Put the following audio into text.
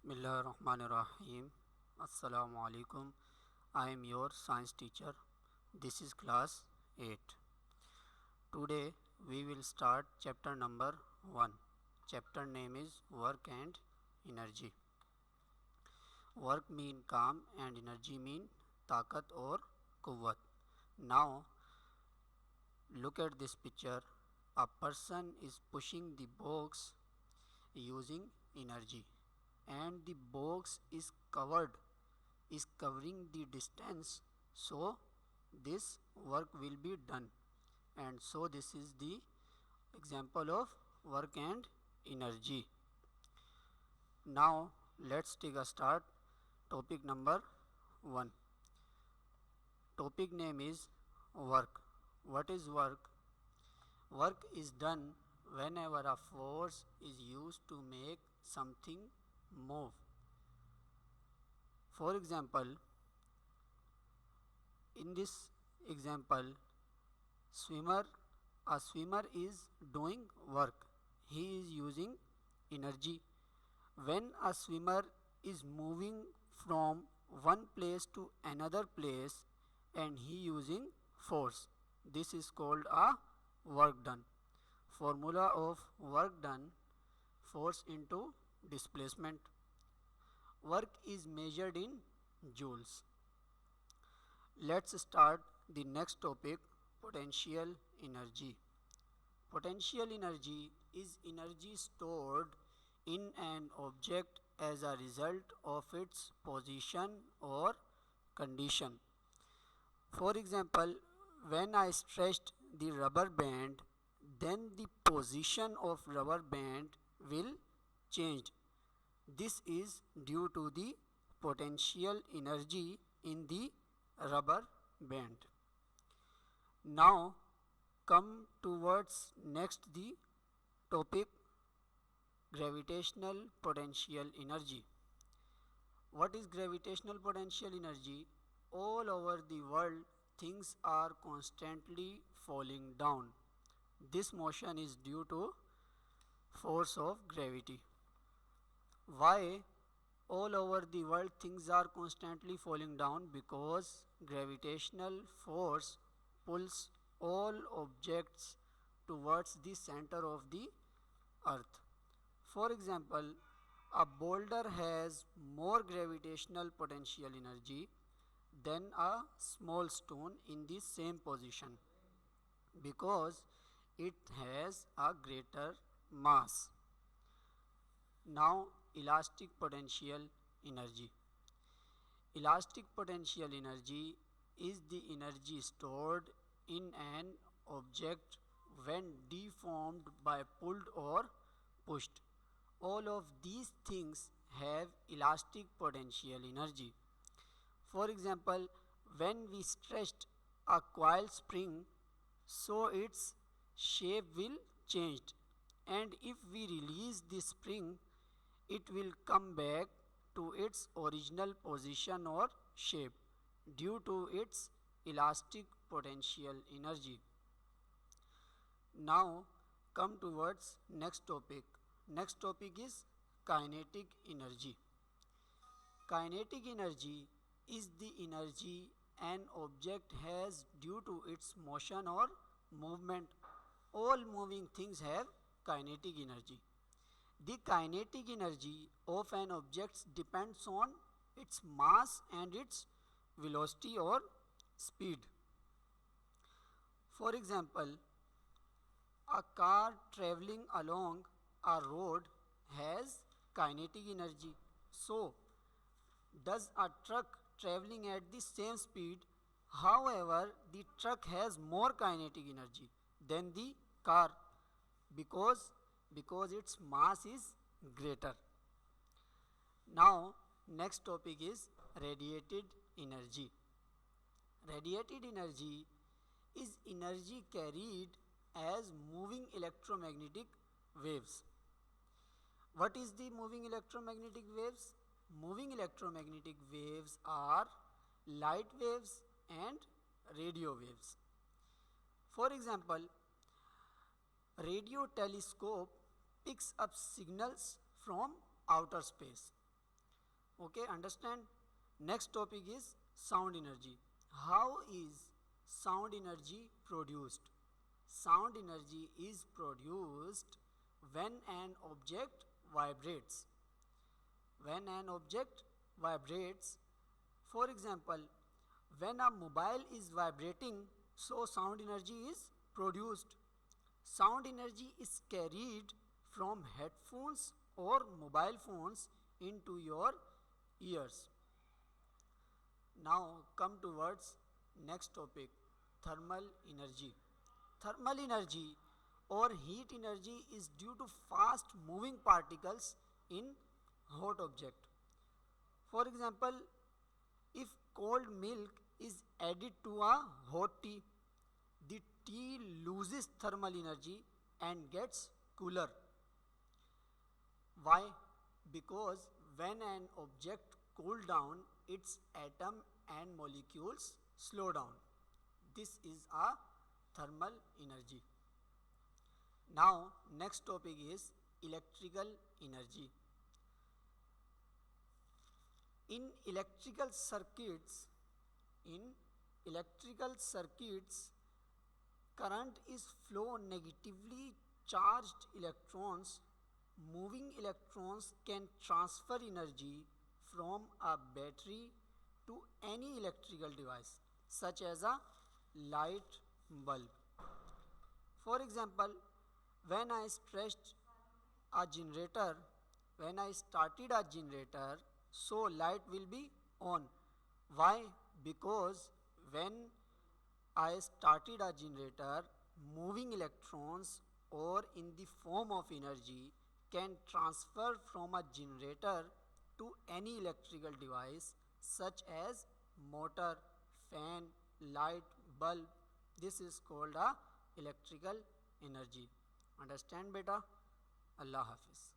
Bismillahirrahmanirrahim. Assalamu alaikum. I am your science teacher. This is class 8. Today we will start chapter number 1. Chapter name is work and energy. Work mean काम and energy mean ताकत और कुव्वत. Now look at this picture. A person is pushing the box using energy and the box is covering the distance, so this work will be done, and so this is the example of work and energy. Now let's take a start. Topic number 1. Topic name is work. What is work? Work is done whenever a force is used to make something move. For example, in this example, a swimmer is doing work. He is using energy. When a swimmer is moving from one place to another place and he using force, this is called a work done. Formula of work done: force into displacement. Work is measured in joules. Let's start the next topic, potential energy. Potential energy is energy stored in an object as a result of its position or condition. For example, when I stretched the rubber band, then the position of rubber band will change. This is due to the potential energy in the rubber band. Now come towards next the topic, gravitational potential energy. What is gravitational potential energy? All over the world things are constantly falling down. This motion is due to force of gravity. Why all over the world things are constantly falling down? Because gravitational force pulls all objects towards the center of the earth. For example, a boulder has more gravitational potential energy than a small stone in the same position because it has a greater mass. Now elastic potential energy. Elastic potential energy is the energy stored in an object when deformed by pulled or pushed. All of these things have elastic potential energy. For example, when we stretched a coil spring, so its shape will change, and if we release the spring, it will come back to its original position or shape due to its elastic potential energy. Now come towards next topic. Next topic is kinetic energy. Kinetic energy is the energy an object has due to its motion or movement. All moving things have kinetic energy. The kinetic energy of an object depends on its mass and its velocity or speed. For example, a car traveling along a road has kinetic energy. So does a truck traveling at the same speed. However, the truck has more kinetic energy than the car because its mass is greater. Now next topic is radiated energy. Radiated energy is energy carried as moving electromagnetic waves. What is the moving electromagnetic waves? Moving electromagnetic waves are light waves and radio waves. For example, radio telescope picks up signals from outer space. Okay, understand? Next topic is sound energy. How is sound energy produced? Sound energy is produced when an object vibrates. When an object vibrates, for example, when a mobile is vibrating, so sound energy is produced. Sound energy is carried from headphones or mobile phones into your ears. Now come towards next topic, thermal energy. Thermal energy or heat energy is due to fast moving particles in hot object. For example, if cold milk is added to a hot tea, the tea loses thermal energy and gets cooler. Why? Because when an object cool down, its atom and molecules slow down. This is a thermal energy. Now next topic is electrical energy. In electrical circuits, in electrical circuits, current is flow negatively charged electrons. Moving electrons can transfer energy from a battery to any electrical device such as a light bulb. For example, when I stretched a generator, when I started a generator, so light will be on. Why? Because when I started a generator, moving electrons or in the form of energy can transfer from a generator to any electrical device such as motor, fan, light, bulb. This is called a electrical energy. Understand beta? Allah Hafiz.